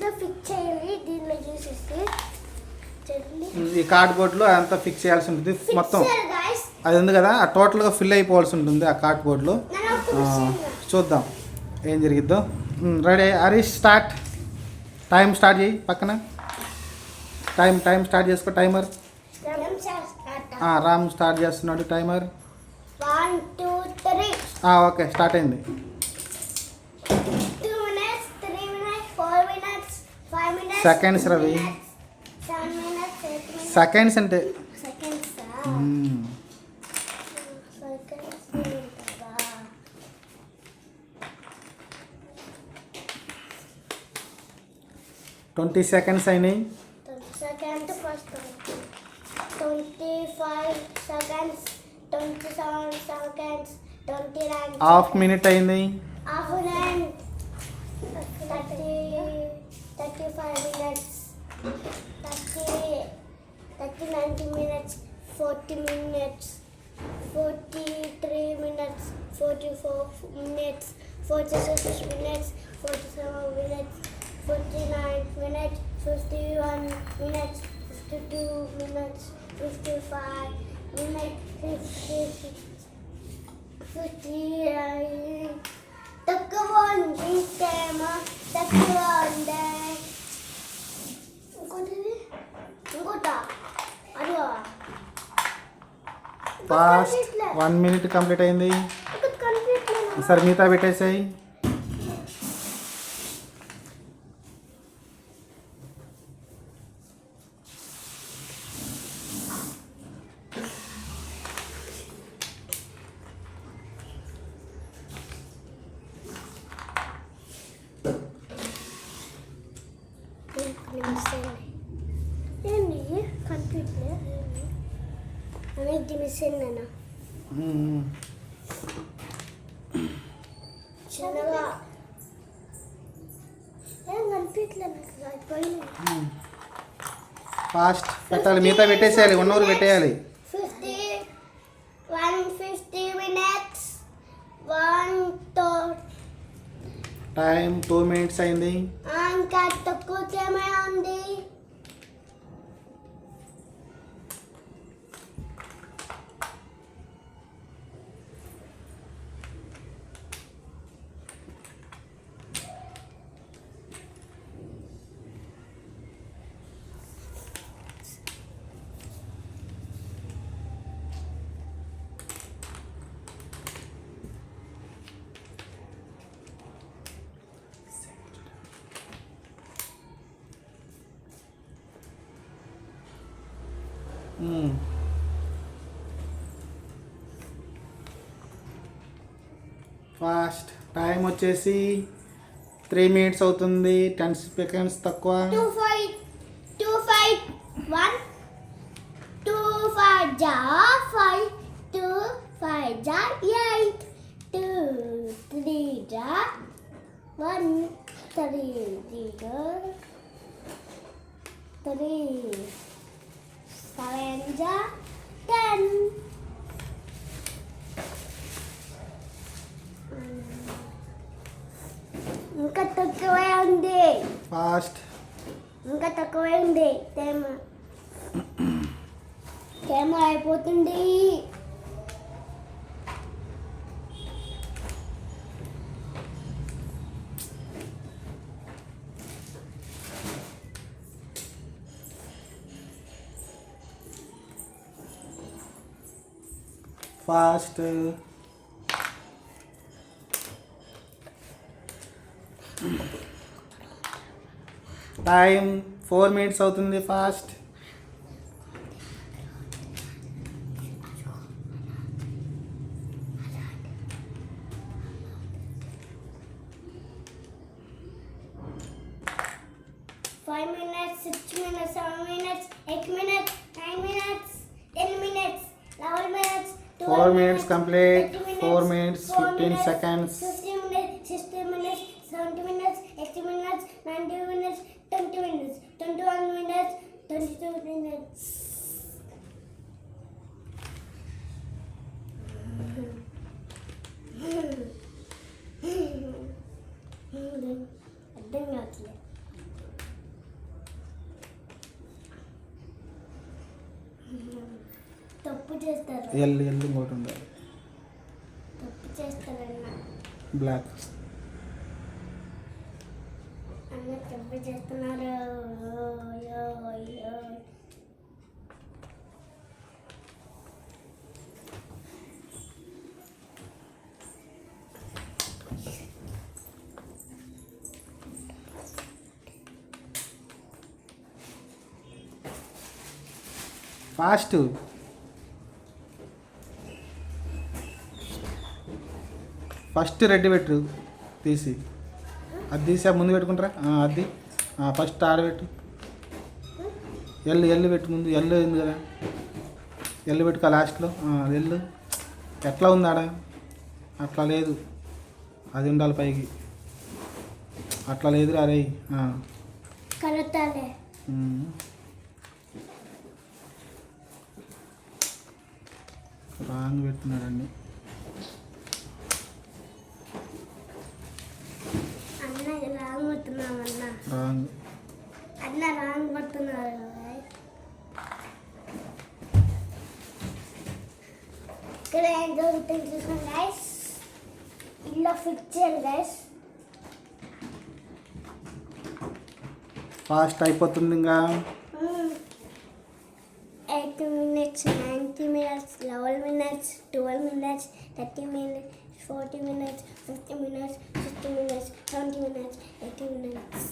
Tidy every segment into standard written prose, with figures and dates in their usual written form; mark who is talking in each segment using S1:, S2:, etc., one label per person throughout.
S1: అంతా ఫిక్స్ చేయాలి దీనిలో చూసేసి
S2: ఈ కార్డ్బోర్డ్లో అదంతా ఫిక్స్ చేయాల్సి ఉంటుంది మొత్తం. అది ఉంది కదా ఆ టోటల్గా ఫిల్ అయిపోవాల్సి ఉంటుంది ఆ కార్డ్బోర్డ్లో. చూద్దాం ఏం జరిగిద్దో. Ready Harish start. Time start చేయి పక్కన. టైం స్టార్ట్ చేసుకో. టైమర్ రామ్ స్టార్ట్ చేస్తున్నాడు టైమర్.
S1: 1 2 3
S2: ఓకే స్టార్ట్ అయింది.
S1: 2 minutes 3 minutes 4 minutes 5 minutes
S2: seconds Ravi.
S1: 7 minutes 8 minutes
S2: seconds అంటే
S1: seconds
S2: ట్వంటీ సెకండ్స్ అయినాయి.
S1: 20 seconds first 25 seconds 27 seconds 29
S2: half minute అయింది.
S1: half an hour 35 minutes 90 minutes 40 minutes 43 minutes 44 minutes 46 minutes 47 minutes 49 minutes 51 minutes 52 minutes 55 minutes 56 59 తక్కువ ఉంది టైమా తక్కువ ఉంది ఇంకోట అదిగో
S2: fast 1 minute complete అయింది. సరే మిగతా పెట్టేసాయి.
S1: ఏంటి కంప్లీట్ అనేది మిస్ అయిందన్నా చిన్నగా ఏం కనిపించలేదు.
S2: ఫాస్ట్ పెట్టాలి. మిగతా పెట్టేసేయాలి. 1 hour పెట్టేయాలి.
S1: 50 minutes 1 third
S2: టైం 2 minutes అయింది.
S1: ఇంకా తక్కువ టైం ఉంది.
S2: ఫాస్ట్ టైం వచ్చేసి 3 minutes అవుతుంది. 10 seconds తక్కువ.
S1: 2 5 1 2 5 ja 5 2 5 ja 8 2 3 ja 1 3 7 ja 10 ఇంకా తక్కువే ఉంది.
S2: ఫాస్ట్
S1: ఇంకా తక్కువే ఉంది. టైం అయిపోతుంది.
S2: ఫాస్ట్ టైం 4 minutes అవుతుంది. Fast
S1: 5 minutes 6 minutes 7 minutes 8 minutes 9 minutes 10 minutes 11 minutes
S2: 4 minutes complete. 4 minutes 15 seconds.
S1: 50 minutes 60 minutes 70 minutes 80 minutes 90 minutes 20 minutes 21 minutes 22 minutes. అర్థం కావట్లేదు. చేస్తారు.
S2: ఎల్ ఇంకోటి ఉండాలి.
S1: తప్పు చేస్తారన్న.
S2: బ్లాక్.
S1: అన్న తప్పు చేస్తున్నారు.
S2: ఫాస్ట్. ఫస్ట్ రెడ్ పెట్టు తీసి, అది తీసి ముందు పెట్టుకుంటారా, అది ఫస్ట్ ఆడబెట్టు. ఎల్లు పెట్టు ముందు, ఎల్లు ఉంది కదా, ఎల్లు పెట్టుకో లాస్ట్లో. ఎల్లు ఎట్లా ఉంది ఆడ, అట్లా లేదు, అది ఉండాలి పైకి, అట్లా లేదు అరే. రాంగ్ పెడుతున్నాడండి. రాంగ్
S1: అన్న రాంగ్ పడుతున్నారు. ఇక్కడ ఏం జరుగుతుంది చూసాం గైస్, ఇలా ఫిక్స్ చేయాలి గైస్.
S2: ఫాస్ట్ అయిపోతుంది ఇంకా.
S1: 80 minutes, 90 minutes, 11 minutes, 12 minutes, 30 minutes, 40 minutes, 50 minutes, 60 minutes, 70 minutes, 80 minutes.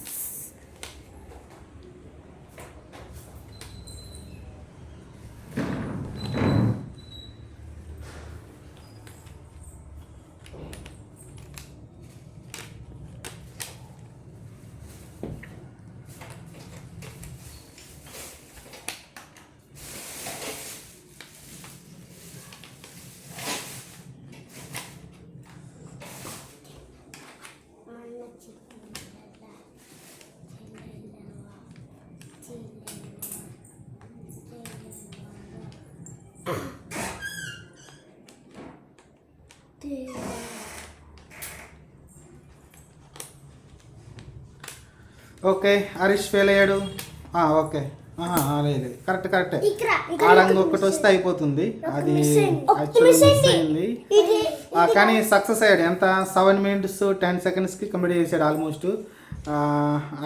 S2: Okay, Harish fail అయ్యాడు. ఓకే, లేదు, కరెక్టే. ఆడంగా ఒకటి వస్తే అయిపోతుంది, అది యాక్చువల్లీ మిస్ అయింది. కానీ సక్సెస్ అయ్యాడు. ఎంత 7 minutes 10 secondsకి కంప్లీట్ చేశాడు ఆల్మోస్ట్.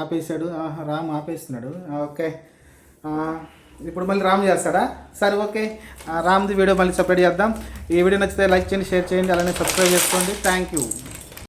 S2: ఆపేసాడు. రామ్ ఆపేస్తున్నాడు. ఓకే, ఇప్పుడు మళ్ళీ రామ్ చేస్తాడా? సరే, ఓకే, రామ్ది వీడియో మళ్ళీ సపరేట్ చేద్దాం. ఈ వీడియో నచ్చితే లైక్ చేయండి, షేర్ చేయండి, అలానే సబ్స్క్రైబ్ చేసుకోండి. Thank you.